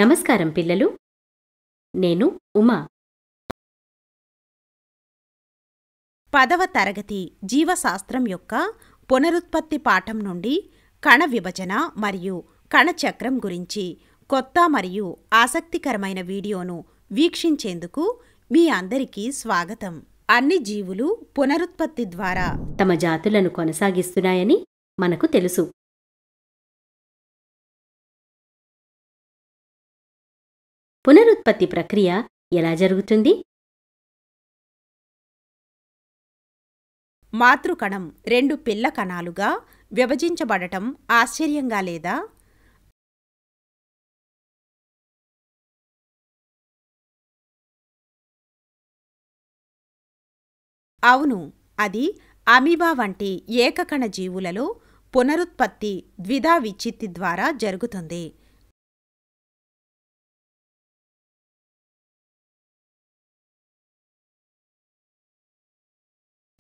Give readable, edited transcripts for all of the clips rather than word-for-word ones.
నమస్కారం పిల్లలు. నేను ఉమా. 10వ తరగతి జీవశాస్త్రం యొక్క పునరుత్పత్తి పాఠం నుండి కణ విభజన మరియు కణచక్రం గురించి కొత్త మరియు ఆసక్తికరమైన వీడియోను వీక్షించేందుకు మీ అందరికీ స్వాగతం. అన్ని జీవులు పునరుత్పత్తి ద్వారా తమ జాతులను కొనసాగిస్తున్నాయని మనకు తెలుసు. పునరుత్పత్తి ప్రక్రియ ఎలా జరుగుతుంది? మాతృకణం 2 పిల్ల కణాలుగా విభజించబడటం ఆశ్చర్యంగా లేదా? అవును, అది అమీబా వంటి ఏకకణ జీవులలో పునరుత్పత్తి ద్విధా విచ్ఛిత్తి ద్వారా జరుగుతుంది.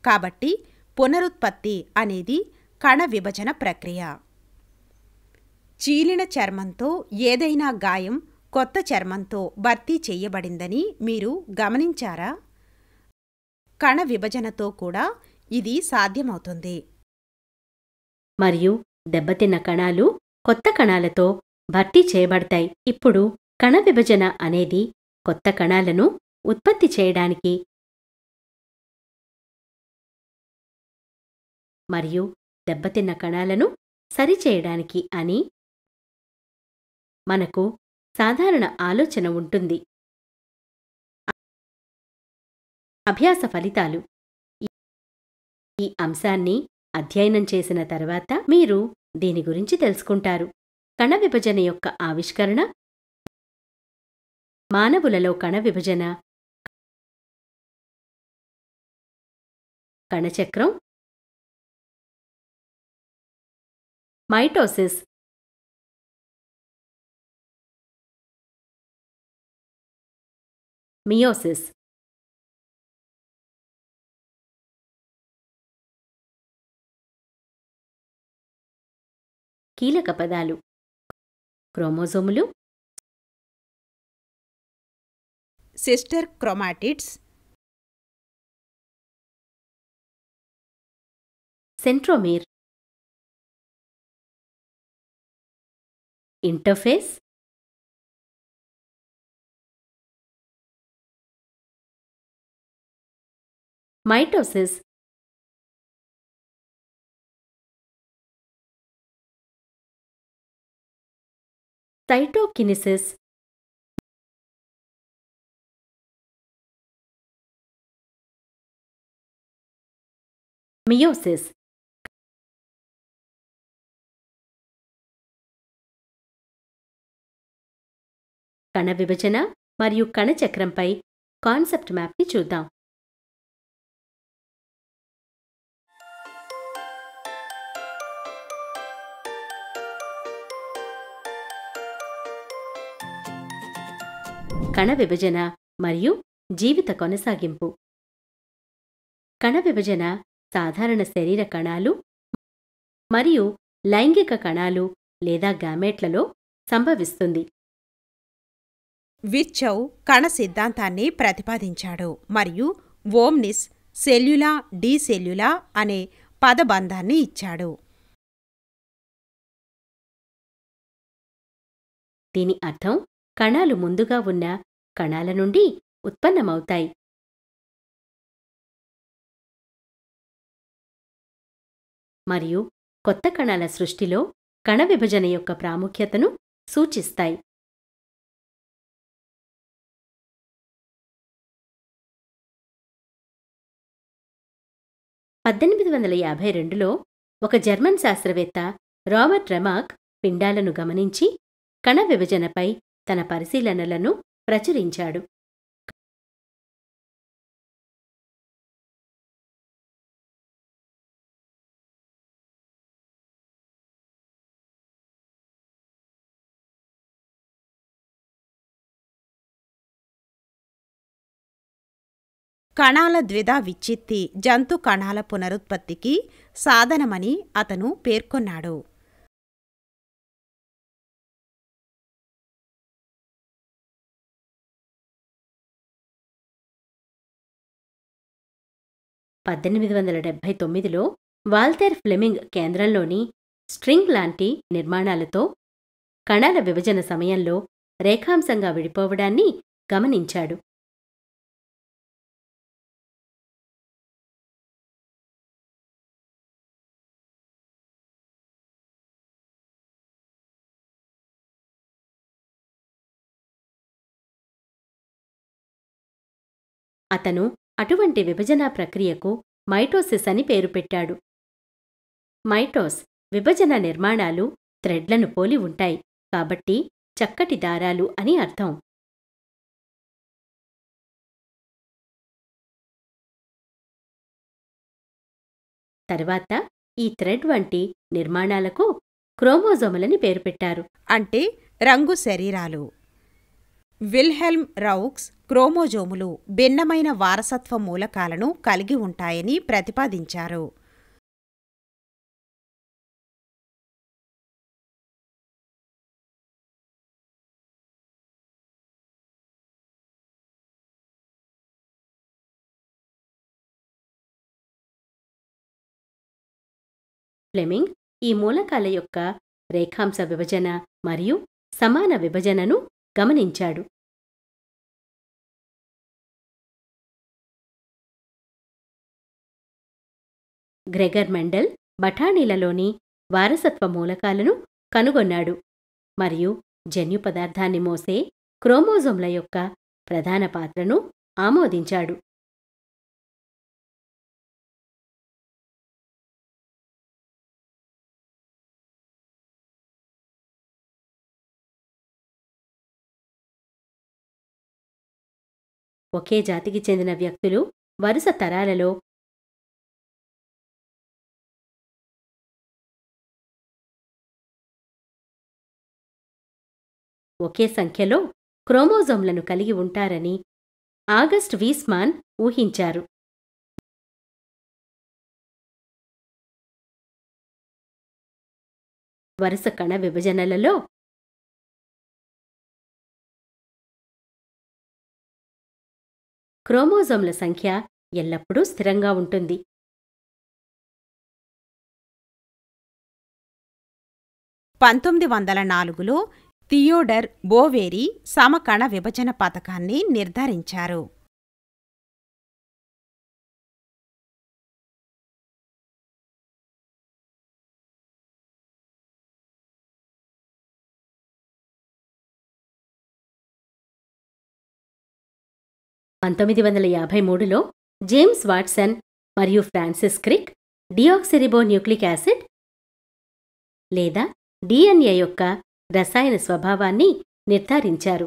కాబట్టి పునరుత్పత్తి అనేది కణ విభజన ప్రక్రియ. చీలిన చర్మంతో ఏదైనా గాయం కొత్త చర్మంతో భర్తీ చేయబడిందని మీరు గమనించారా? కణ విభజనతో కూడా ఇది సాధ్యమవుతుంది. మరియు దెబ్బతిన్న కణాలు కొత్త కణాలతో భర్తీ చేయబడతాయి. ఇప్పుడు కణ విభజన అనేది కొత్త కణాలను ఉత్పత్తి చేయడానికి మరియు దెబ్బతిన్న కణాలను సరిచేయడానికి అని మనకు సాధారణ ఆలోచన ఉంటుంది. అభ్యాస ఫలితాలు. ఈ అంశాన్ని అధ్యయనం చేసిన తర్వాత మీరు దీని గురించి తెలుసుకుంటారు. కణ విభజన యొక్క ఆవిష్కరణ, మానవులలో కణ విభజన, కణచక్రం, మైటోసిస్, మియోసిస్. కీలక పదాలు: క్రోమోజోములు, sister chromatids, centromere, interface, mitosis, cytokinesis, meiosis. కణ విభజన మరియు కణచక్రంపై కాన్సెప్ట్ మ్యాప్ని చూద్దాం. కణ విభజన మరియు జీవిత కొనసాగింపు. కణ విభజన సాధారణ శరీర కణాలు మరియు లైంగిక కణాలు లేదా గ్యామెట్లలో సంభవిస్తుంది. విర్చౌ కణ సిద్ధాంతాన్ని ప్రతిపాదించాడు మరియు వోమ్నిస్ సెల్యులా డీసెల్యులా అనే పదబంధాన్ని ఇచ్చాడు. దీని అర్థం కణాలు ముందుగా ఉన్న కణాల నుండి ఉత్పన్నమవుతాయి. మరియు కొత్త కణాల సృష్టిలో కణ విభజన యొక్క ప్రాముఖ్యతను సూచిస్తాయి. 1852లో ఒక జర్మన్ శాస్త్రవేత్త రాబర్ట్ రెమాక్ పిండాలను గమనించి కణ విభజనపై తన పరిశీలనలను ప్రచురించాడు. కణాల ద్విధా విచ్ఛిత్తి జంతు కణాల పునరుత్పత్తికి సాధనమని అతను పేర్కొన్నాడు. 1879లో వాల్తేర్ ఫ్లెమింగ్ కేంద్రంలోని స్ట్రింగ్ లాంటి నిర్మాణాలతో కణాల విభజన సమయంలో రేఖాంశంగా విడిపోవడాన్ని గమనించాడు. అతను అటువంటి విభజన ప్రక్రియకు మైటోసిస్ అని పేరు పెట్టాడు. మైటోస్ విభజన నిర్మాణాలు థ్రెడ్లను పోలి ఉంటాయి కాబట్టి చక్కటి దారాలు అని అర్థం. తర్వాత ఈ థ్రెడ్ వంటి నిర్మాణాలకు క్రోమోజోములని పేరు పెట్టారు. అంటే రంగు శరీరాలు. విల్హెల్మ్ రౌక్స్ క్రోమోజోములు భిన్నమైన వారసత్వ మూలకాలను కలిగి ఉంటాయని ప్రతిపాదించారు. ఫ్లెమింగ్ ఈ మూలకాల యొక్క రేఖాంశ విభజన మరియు సమాన విభజనను గమనించాడు. గ్రెగర్ మెండెల్ బఠానీలలోని వారసత్వ మూలకాలను కనుగొన్నాడు మరియు జన్యు పదార్థాన్ని మోసే క్రోమోజోమ్ల యొక్క ప్రధాన పాత్రను ఆమోదించాడు. ఒకే జాతికి చెందిన వ్యక్తులు వరుస తరాలలో ఒకే సంఖ్యలో క్రోమోజోమ్లను కలిగి ఉంటారని ఆగస్ట్ వీస్మాన్ ఊహించారు. వరుస కణ విభజనలలో క్రోమోజోమ్ల సంఖ్య ఎల్లప్పుడూ స్థిరంగా ఉంటుంది. పంతొమ్మిది 1904లో థియోడర్ బోవేరీ సమకణ విభజన పథకాన్ని నిర్ధారించారు. పంతొమ్మిది 1953లో జేమ్స్ వాట్సన్ మరియు ఫ్రాన్సిస్ క్రిక్ డియాక్సిరిబోన్యూక్లిక్ యాసిడ్ లేదా డిఎన్ఏ యొక్క రసాయన స్వభావాన్ని నిర్ధారించారు.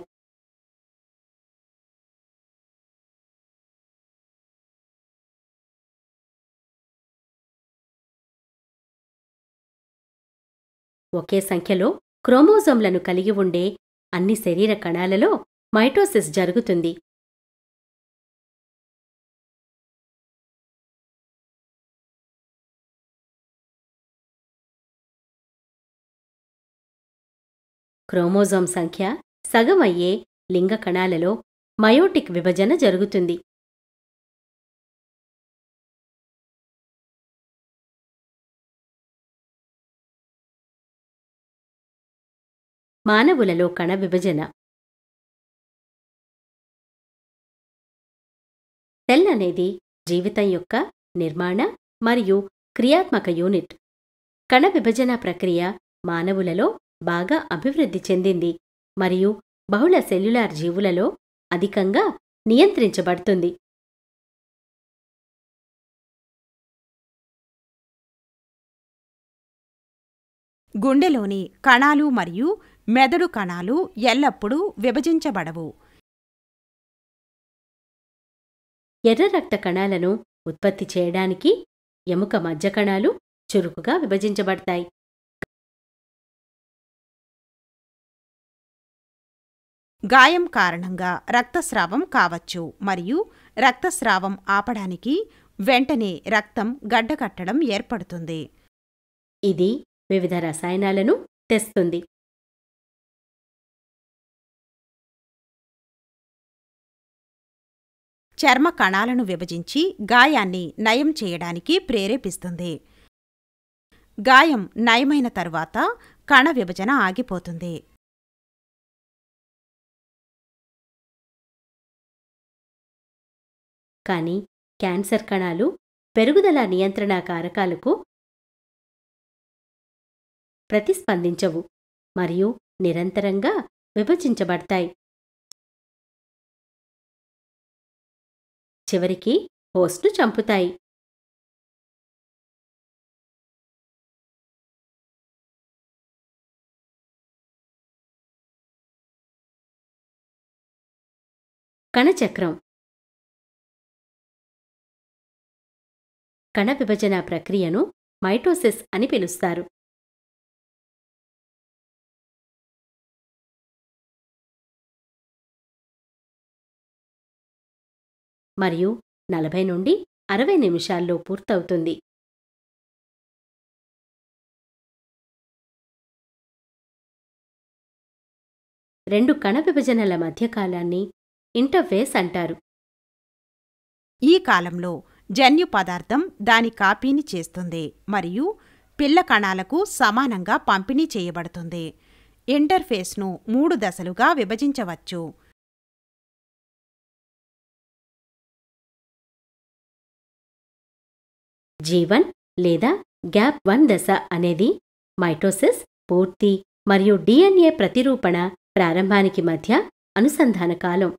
ఒకే సంఖ్యలో క్రోమోజోమ్లను కలిగి ఉండే అన్ని శరీర కణాలలో మైటోసిస్ జరుగుతుంది. క్రోమోజోమ్ సంఖ్య సగం అయ్యే లింగ కణాలలో మయోటిక్ విభజన జరుగుతుంది. మానవులలో కణ విభజన. సెల్ అనేది జీవితం యొక్క నిర్మాణ మరియు క్రియాత్మక యూనిట్. కణ విభజన ప్రక్రియ మానవులలో బాగా అభివృద్ధి చెందింది మరియు బహుళ సెల్యులార్ జీవులలో అధికంగా నియంత్రించబడుతుంది. గుండెలోని కణాలు మరియు మెదడు కణాలు ఎల్లప్పుడూ విభజించబడవు. ఎర్ర రక్త కణాలను ఉత్పత్తి చేయడానికి ఎముక మజ్జ కణాలు చురుకుగా విభజించబడతాయి. గాయం కారణంగా రక్తస్రావం కావచ్చు మరియు రక్తస్రావం ఆపడానికి వెంటనే రక్తం గడ్డకట్టడం ఏర్పడుతుంది. ఇది వివిధ రసాయనాలను తెస్తుంది. చర్మ కణాలను విభజించి గాయాన్ని నయం చేయడానికి ప్రేరేపిస్తుంది. గాయం నయమైన తరువాత కణ విభజన ఆగిపోతుంది. కానీ క్యాన్సర్ కణాలు పెరుగుదల నియంత్రణ కారకాలకు ప్రతిస్పందించవు మరియు నిరంతరంగా విభజించబడతాయి. చివరికి హోస్ట్ను చంపుతాయి. కణచక్రం కణ విభజన ప్రక్రియను మైటోసిస్ అని పిలుస్తారు. మరియు 40 నుండి 60 నిమిషాల్లో పూర్తవుతుంది. రెండు కణ విభజనల మధ్య కాలాన్ని ఇంటర్ఫేస్ అంటారు. ఈ కాలంలో జన్యు పదార్థం దాని కాపీని చేస్తుంది మరియు పిల్ల కణాలకు సమానంగా పంపిణీ చేయబడుతుంది. ఇంటర్ఫేస్ను 3 దశలుగా విభజించవచ్చు. G1 లేదా గ్యాప్ 1 దశ అనేది మైటోసిస్ పూర్తి మరియు DNA ప్రతిరూపణ ప్రారంభానికి మధ్య అనుసంధాన కాలం.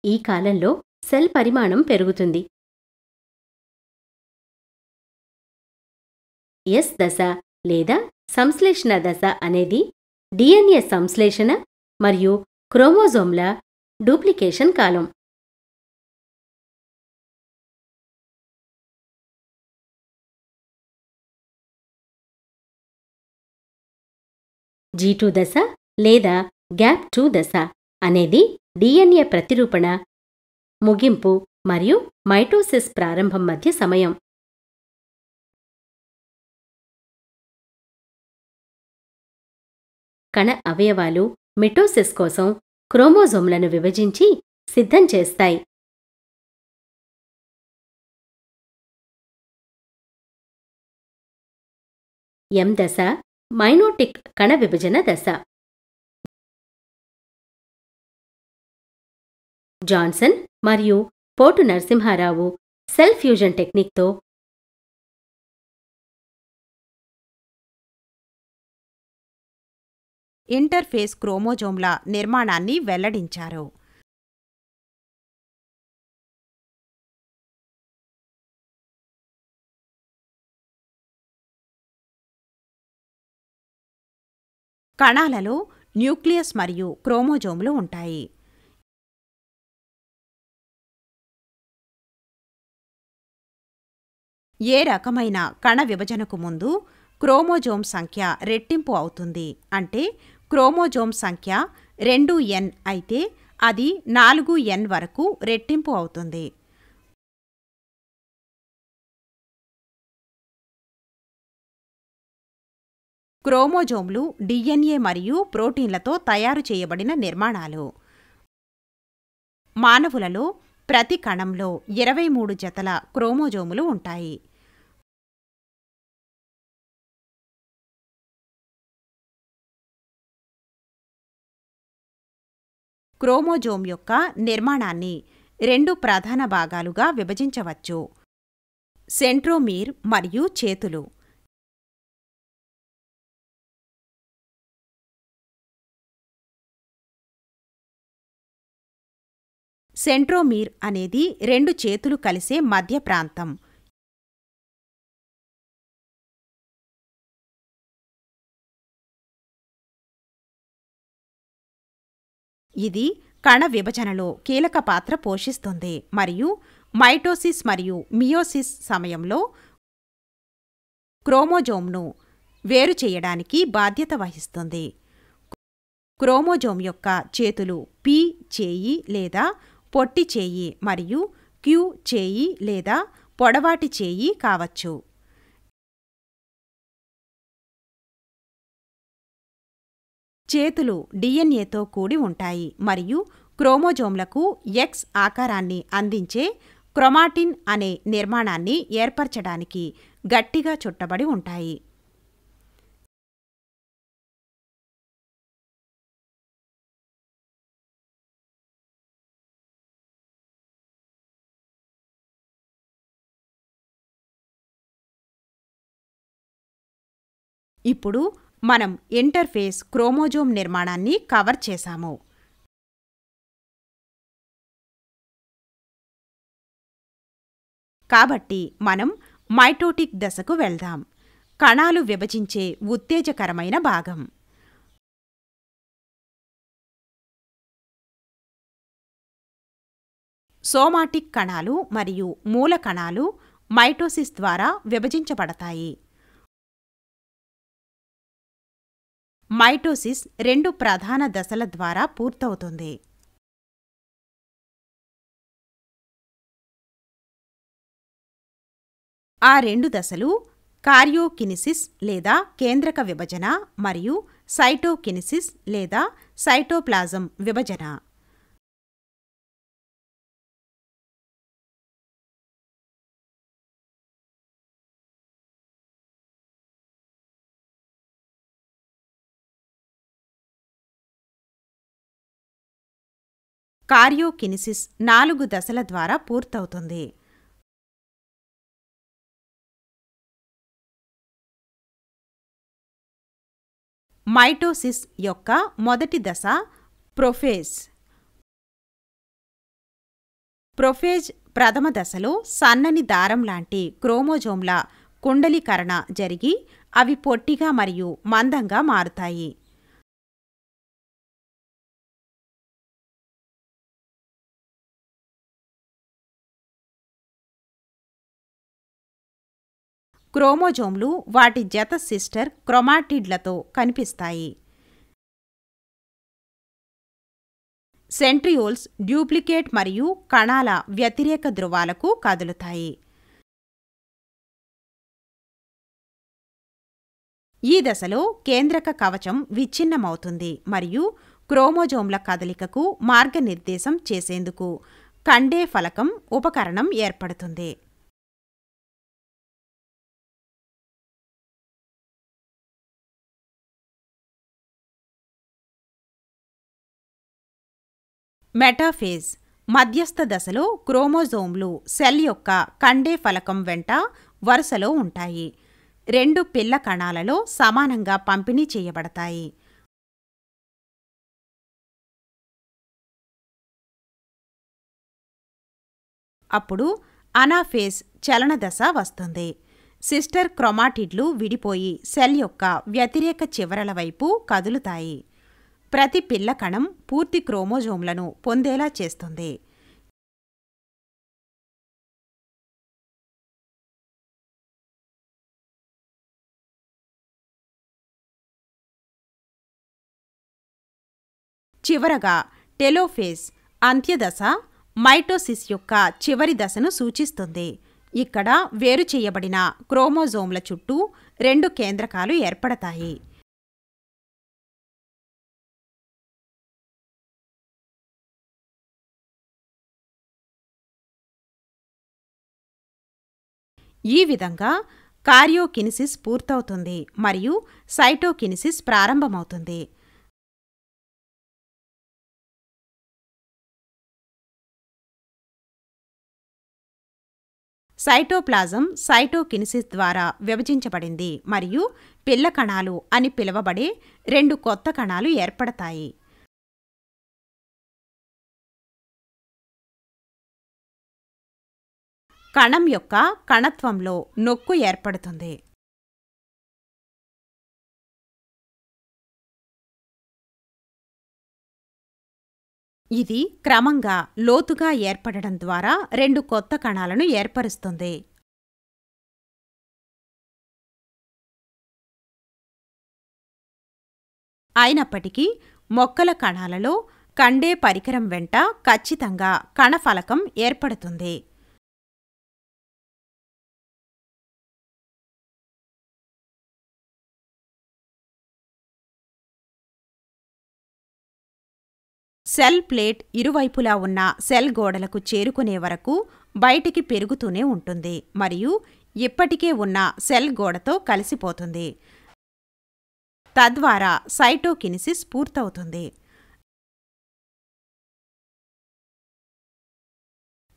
ఈ కాలంలో సెల్ పరిమాణం పెరుగుతుంది. S దశ లేదా సంశ్లేషణ దశ అనేది DNA సంశ్లేషణ మరియు క్రోమోజోమ్ల డూప్లికేషన్ కాలం. G2 దశ లేదా గ్యాప్ 2 దశ అనేది DNA ప్రతిరూపణ ముగింపు మరియు మైటోసిస్ ప్రారంభం మధ్య సమయం. కణ అవయవాలు మిటోసిస్ కోసం క్రోమోజోమ్లను విభజించి సిద్ధం చేస్తాయి. M దశ మైటోటిక్ కణ విభజన దశ. జాన్సన్ మరియు పోటు నరసింహారావు సెల్ ఫ్యూజన్ టెక్నిక్తో ఇంటర్ఫేస్ క్రోమోజోమ్ల నిర్మాణాన్ని వెల్లడించారు. కణాలలో న్యూక్లియస్ మరియు క్రోమోజోమ్లు ఉంటాయి. ఏ రకమైన కణ విభజనకు ముందు క్రోమోజోమ్ సంఖ్య రెట్టింపు అవుతుంది అంటే క్రోమోజోమ్ సంఖ్య 2n అయితే అది 4n వరకు రెట్టింపు అవుతుంది. క్రోమోజోమ్లు DNA మరియు ప్రోటీన్లతో తయారు చేయబడిన నిర్మాణాలు. మానవులలో ప్రతి కణంలో 23 జతల క్రోమోజోములు ఉంటాయి. క్రోమోజోమ్ యొక్క నిర్మాణాన్ని 2 ప్రధాన భాగాలుగా విభజించవచ్చు: సెంట్రోమీర్ మరియు చేతులు. సెంట్రోమీర్ అనేది 2 చేతులు కలిసే మధ్య ప్రాంతం. ఇది కణ విభజనలో కీలక పాత్ర పోషిస్తుంది మరియు మైటోసిస్ మరియు మియోసిస్ సమయంలో క్రోమోజోమ్ను వేరు చేయడానికి బాధ్యత వహిస్తుంది. క్రోమోజోమ్ యొక్క చేతులు P చేయి లేదా పొట్టి చేయి మరియు Q చేయి లేదా పొడవాటి చేయి కావచ్చు. చేతులు డిఎన్ఏతో కూడి ఉంటాయి మరియు క్రోమోజోమ్లకు ఎక్స్ ఆకారాన్ని అందించే క్రొమాటిన్ అనే నిర్మాణాన్ని ఏర్పరచడానికి గట్టిగా చుట్టబడి ఉంటాయి. ఇప్పుడు మనం ఇంటర్ఫేస్ క్రోమోజోమ్ నిర్మాణాన్ని కవర్ చేశాము. కాబట్టి మనం మైటోటిక్ దశకు వెళ్దాం. కణాలు విభజించే ఉత్తేజకరమైన భాగం. సోమాటిక్ కణాలు మరియు మూల కణాలు మైటోసిస్ ద్వారా విభజించబడతాయి. మైటోసిస్ 2 ప్రధాన దశల ద్వారా పూర్తవుతుంది. ఆ 2 దశలు కార్యోకినిసిస్ లేదా కేంద్రక విభజన మరియు సైటోకినిసిస్ లేదా సైటోప్లాజం విభజన. కార్యోకినిసిస్ 4 దశల ద్వారా పూర్తవుతుంది. మైటోసిస్ యొక్క మొదటి దశ ప్రొఫేజ్. ప్రొఫేజ్ ప్రథమ దశలో సన్నని దారం లాంటి క్రోమోజోమ్ల కుండలీకరణ జరిగి అవి పొట్టిగా మరియు మందంగా మారుతాయి. క్రోమోజోమ్లు వాటి జత సిస్టర్ క్రొమాటిడ్లతో కనిపిస్తాయి. సెంట్రియోల్స్ డ్యూప్లికేట్ మరియు కణాల వ్యతిరేక ధ్రువాలకు కదులుతాయి. ఈ దశలో కేంద్రక కవచం విచ్ఛిన్నమవుతుంది మరియు క్రోమోజోమ్ల కదలికకు మార్గనిర్దేశం చేసేందుకు కండే ఫలకం ఉపకరణం ఏర్పడుతుంది. మెటాఫేజ్ మధ్యస్థ దశలో క్రోమోజోమ్లు సెల్ యొక్క కండే ఫలకం వెంట వరుసలో ఉంటాయి. 2 పిల్ల కణాలలో సమానంగా పంపిణీ చేయబడతాయి. అప్పుడు అనాఫేజ్ చలన దశ వస్తుంది. సిస్టర్ క్రొమాటిడ్లు విడిపోయి సెల్ యొక్క వ్యతిరేక చివరల వైపు కదులుతాయి. ప్రతి పిల్ల కణం పూర్తి క్రోమోజోమ్లను పొందేలా చేస్తుంది. చివరగా టెలోఫేజ్ అంత్యదశ మైటోసిస్ యొక్క చివరి దశను సూచిస్తుంది. ఇక్కడ వేరు చేయబడిన క్రోమోజోమ్ల చుట్టూ 2 కేంద్రకాలు ఏర్పడతాయి. ఈ విధంగా కార్యోకినిసిస్ పూర్తవుతుంది మరియు సైటోకినిసిస్ ప్రారంభమవుతుంది. సైటోప్లాజం సైటోకినిసిస్ ద్వారా విభజించబడింది మరియు పిల్ల కణాలు అని పిలువబడే 2 కొత్త కణాలు ఏర్పడతాయి. కణం యొక్క కణత్వంలో నొక్కు ఏర్పడుతుంది. ఇది క్రమంగా లోతుగా ఏర్పడడం ద్వారా 2 కొత్త కణాలను ఏర్పరుస్తుంది. అయినప్పటికీ మొక్కల కణాలలో కండే పరికరం వెంట ఖచ్చితంగా కణఫలకం ఏర్పడుతుంది. సెల్ ప్లేట్ ఇరువైపులా ఉన్న సెల్ గోడలకు చేరుకునే వరకు బయటికి పెరుగుతూనే ఉంటుంది మరియు ఇప్పటికే ఉన్న సెల్ గోడతో కలిసిపోతుంది. తద్వారా సైటోకినిసిస్ పూర్తవుతుంది.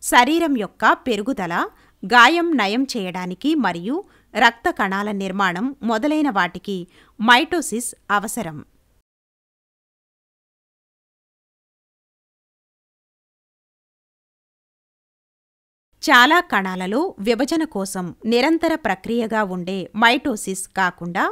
శరీరం యొక్క పెరుగుదల, గాయం నయం చేయడానికి మరియు రక్త కణాల నిర్మాణం మొదలైన వాటికి మైటోసిస్ అవసరం. చాలా కణాలలో విభజన కోసం నిరంతర ప్రక్రియగా ఉండే మైటోసిస్ కాకుండా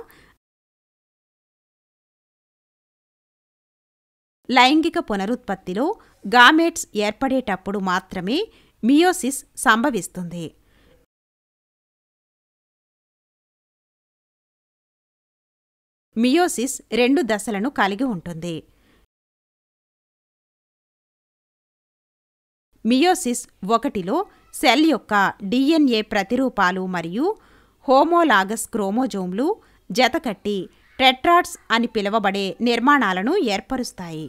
లైంగిక పునరుత్పత్తిలో గామెట్స్ ఏర్పడేటప్పుడు మాత్రమే మియోసిస్ సంభవిస్తుంది. మియోసిస్ 2 దశలను కలిగి ఉంటుంది. మియోసిస్ 1లో సెల్ యొక్క DNA ప్రతిరూపాలు మరియు హోమోలాగస్ క్రోమోజోమ్లు జతకట్టి టెట్రాడ్స్ అని పిలువబడే నిర్మాణాలను ఏర్పరుస్తాయి.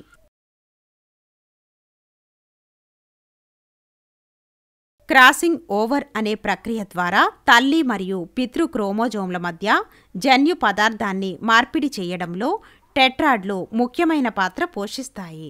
క్రాసింగ్ ఓవర్ అనే ప్రక్రియ ద్వారా తల్లి మరియు పితృ క్రోమోజోమ్ల మధ్య జన్యు పదార్థాన్ని మార్పిడి చేయడంలో టెట్రాడ్లు ముఖ్యమైన పాత్ర పోషిస్తాయి.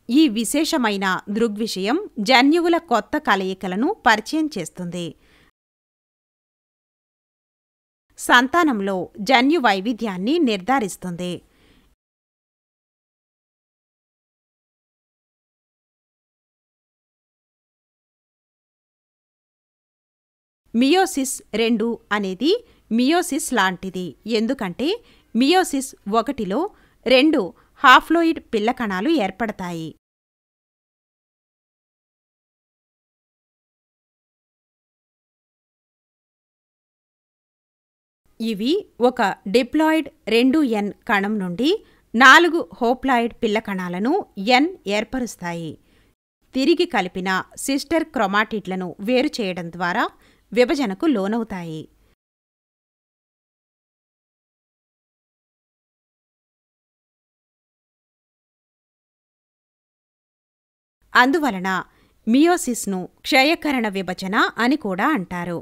ఈ విశేషమైన దృగ్విషయం జన్యువుల కొత్త కలయికలను పరిచయం చేస్తుంది. సంతానంలో జన్యు వైవిధ్యాన్ని నిర్ధారిస్తుంది. మియోసిస్ 2 అనేది మియోసిస్ లాంటిది, ఎందుకంటే మియోసిస్ 1లో 2 హాప్లోయిడ్ పిల్లకణాలు ఏర్పడతాయి. ఇవి ఒక డిప్లాయిడ్ 2N కణం నుండి 4 హోప్లాయిడ్ పిల్లకణాలను N ఏర్పరుస్తాయి. తిరిగి కలిపిన సిస్టర్ క్రోమాటిడ్లను వేరు చేయడం ద్వారా విభజనకు లోనవుతాయి. అందువలన మియోసిస్ను క్షయకరణ విభజన అని కూడా అంటారు.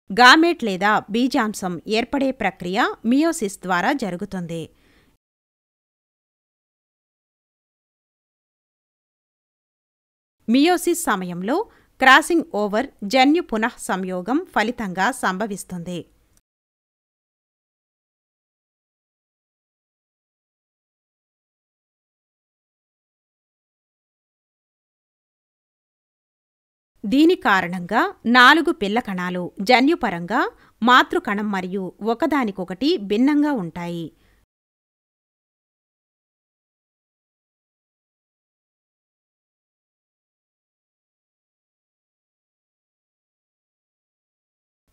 గామెట్ లేదా బీజాంశం ఏర్పడే ప్రక్రియ మియోసిస్ ద్వారా జరుగుతుంది. మియోసిస్ సమయంలో క్రాసింగ్ ఓవర్ జన్యు పునః సంయోగం ఫలితంగా సంభవిస్తుంది. దీని కారణంగా 4 పిల్లకణాలు జన్యుపరంగా మాతృకణం మరియు ఒకదానికొకటి భిన్నంగా ఉంటాయి.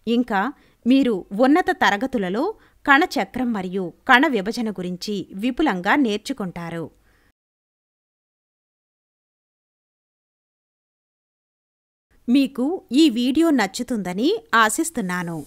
ఇంకా మీరు ఉన్నత తరగతులలో కణచక్రం మరియు కణ విభజన గురించి విపులంగా నేర్చుకుంటారు. మీకు ఈ వీడియో నచ్చుతుందని ఆశిస్తున్నాను.